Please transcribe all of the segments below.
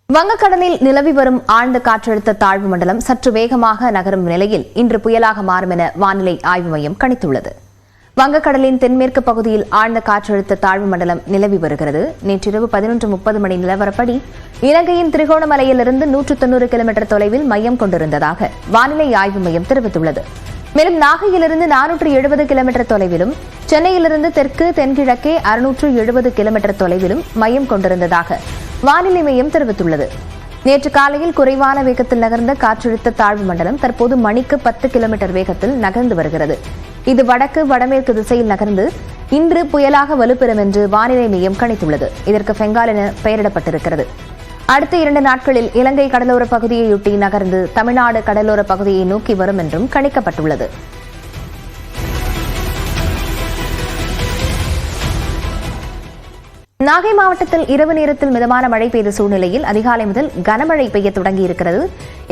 வங்கக்கடலில் நிலவி வரும் ஆழ்ந்த காற்றழுத்த தாழ்வு மண்டலம் சற்று வேகமாக நகரும் நிலையில் இன்று புயலாக மாறும் என வானிலை ஆய்வு மையம் கணித்துள்ளது. வங்கக்கடலின் தென்மேற்கு பகுதியில் ஆழ்ந்த காற்றழுத்த தாழ்வு மண்டலம் நிலவி வருகிறது. நேற்றிரவு 11:30 மணி நிலவரப்படி இலங்கையின் திரிகோணமலையிலிருந்து 190 கிலோமீட்டர் தொலைவில் மையம் கொண்டிருந்ததாக வானிலை ஆய்வு மையம் தெரிவித்துள்ளது. மேலும் நாகையிலிருந்து 470 கிலோமீட்டர் தொலைவிலும், சென்னையிலிருந்து தெற்கு தென்கிழக்கே 670 கிலோமீட்டர் தொலைவிலும் மையம் கொண்டிருந்ததாக வானிலை மையம் தெரிவித்துள்ளது. நேற்று காலையில் குறைவான வேகத்தில் நகர்ந்த காற்றழுத்த தாழ்வு மண்டலம் தற்போது மணிக்கு 10 கிலோமீட்டர் வேகத்தில் நகர்ந்து வருகிறது. இது வடக்கு வடமேற்கு திசையில் நகர்ந்து இன்று புயலாக வலுப்பெறும் என்று வானிலை மையம் கணித்துள்ளது. இதற்கு பெங்கால் என பெயரிடப்பட்டிருக்கிறது. அடுத்த 2 நாட்களில் இலங்கை கடலோர பகுதியையொட்டி நகர்ந்து தமிழ்நாடு கடலோர பகுதியை நோக்கி வரும் என்றும் கணிக்கப்பட்டுள்ளது. நாகை மாவட்டத்தில் இரவு நேரத்தில் மிதமான மழை பெய்த சூழ்நிலையில் அதிகாலை முதல் கனமழை பெய்ய தொடங்கியிருக்கிறது.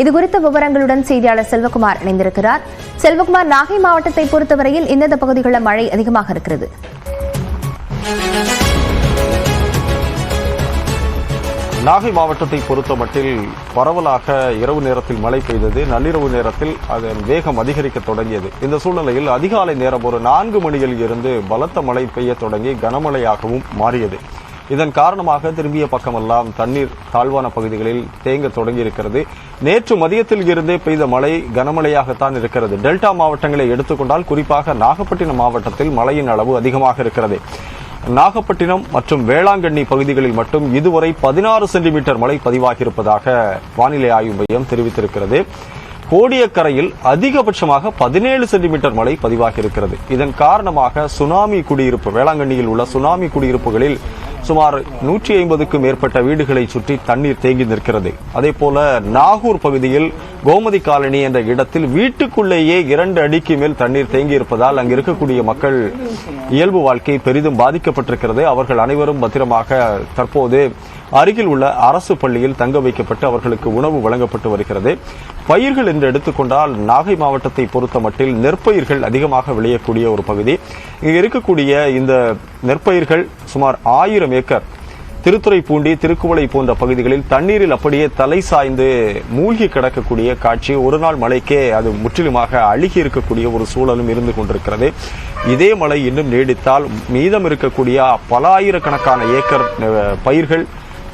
இதுகுறித்த விவரங்களுடன் செய்தியாளர் செல்வகுமார் இணைந்திருக்கிறார். செல்வகுமார், நாகை மாவட்டத்தை பொறுத்தவரையில் எந்தெந்த பகுதிகளில் மழை அதிகமாக இருக்கிறது? நாகை மாவட்டத்தை பொறுத்தமட்டில் பரவலாக இரவு நேரத்தில் மழை பெய்தது. நள்ளிரவு நேரத்தில் அதன் வேகம் அதிகரிக்க தொடங்கியது. இந்த சூழ்நிலையில் அதிகாலை நேரம் ஒரு 4 மணியில் இருந்து பலத்த மழை பெய்ய தொடங்கி கனமழையாகவும் மாறியது. இதன் காரணமாக திரும்பிய பக்கமெல்லாம் தண்ணீர் தாழ்வான பகுதிகளில் தேங்க தொடங்கியிருக்கிறது. நேற்று மதியத்தில் இருந்தே பெய்த மழை கனமழையாகத்தான் இருக்கிறது. டெல்டா மாவட்டங்களை எடுத்துக்கொண்டால் குறிப்பாக நாகப்பட்டினம் மாவட்டத்தில் மழையின் அளவு அதிகமாக இருக்கிறது. நாகப்பட்டினம் மற்றும் வேளாங்கண்ணி பகுதிகளில் மட்டும் இதுவரை 16 சென்டிமீட்டர் மழை பதிவாகியிருப்பதாக வானிலை ஆய்வு மையம் தெரிவித்திருக்கிறது. கோடியக்கரையில் அதிகபட்சமாக 17 சென்டிமீட்டர் மழை பதிவாகியிருக்கிறது. இதன் காரணமாக சுனாமி குடியிருப்பு வேளாங்கண்ணியில் உள்ள சுனாமி குடியிருப்புகளில் சுமார் 150க்கும் மேற்பட்ட வீடுகளை சுற்றி தண்ணீர் தேங்கி நிற்கிறது. அதேபோல நாகூர் பகுதியில் கோமதி காலனி என்ற இடத்தில் வீட்டுக்குள்ளேயே 2 அடிக்கு மேல் தண்ணீர் தேங்கி இருப்பதால் அங்கு இருக்கக்கூடிய மக்கள் இயல்பு வாழ்க்கை பெரிதும் பாதிக்கப்பட்டிருக்கிறது. அவர்கள் அனைவரும் பத்திரமாக தற்போது அருகில் உள்ள அரசு பள்ளியில் தங்க வைக்கப்பட்டு அவர்களுக்கு உணவு வழங்கப்பட்டு வருகிறது. பயிர்கள் என்று எடுத்துக்கொண்டால் நாகை மாவட்டத்தை பொறுத்த மட்டில் நெற்பயிர்கள் அதிகமாக விளையக்கூடிய ஒரு பகுதி. இங்கு இருக்கக்கூடிய இந்த நெற்பயிர்கள் சுமார் 1000 ஏக்கர் திருத்துறைப்பூண்டி, திருக்குவளை போன்ற பகுதிகளில் தண்ணீரில் அப்படியே தலை சாய்ந்து மூழ்கி கிடக்கக்கூடிய காட்சி. ஒரு நாள் மழைக்கே அது முற்றிலுமாக அழுகி இருக்கக்கூடிய ஒரு சூழலும் இருந்து கொண்டிருக்கிறது. இதே மழை இன்னும் நீடித்தால் மீதம் இருக்கக்கூடிய பல ஆயிரக்கணக்கான ஏக்கர் பயிர்கள்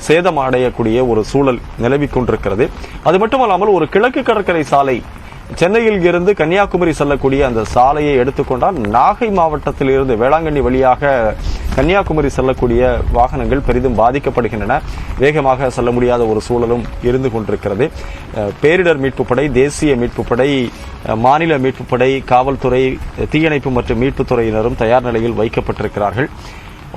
சேதமடையக்கூடிய ஒரு சூழல் நிலவிக் கொண்டிருக்கிறது. அது மட்டுமல்லாமல் ஒரு கிழக்கு கடற்கரை சாலை சென்னையில் இருந்து கன்னியாகுமரி செல்லக்கூடிய அந்த சாலையை எடுத்துக்கொண்டால் நாகை மாவட்டத்தில் இருந்து வேளாங்கண்ணி வழியாக கன்னியாகுமரி செல்லக்கூடிய வாகனங்கள் பெரிதும் பாதிக்கப்படுகின்றன. வேகமாக செல்ல முடியாத ஒரு சூழலும் இருந்து கொண்டிருக்கிறது. பேரிடர் மீட்புப் படை, தேசிய மீட்புப் படை, மாநில மீட்புப் படை, காவல்துறை, தீயணைப்பு மற்றும் மீட்புத் துறையினரும் தயார் நிலையில் வைக்கப்பட்டிருக்கிறார்கள்.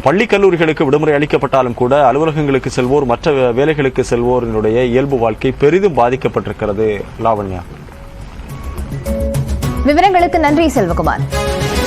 பள்ளி கல்லூரிகளுக்கு விடுமுறை அளிக்கப்பட்டாலும் கூட அலுவலகங்களுக்கு செல்வோர், மற்ற வேலைகளுக்கு செல்வோரினுடைய இயல்பு வாழ்க்கை பெரிதும் பாதிக்கப்பட்டிருக்கிறது. லாவண்யா, விவரங்களுக்கு நன்றி செல்வகுமார்.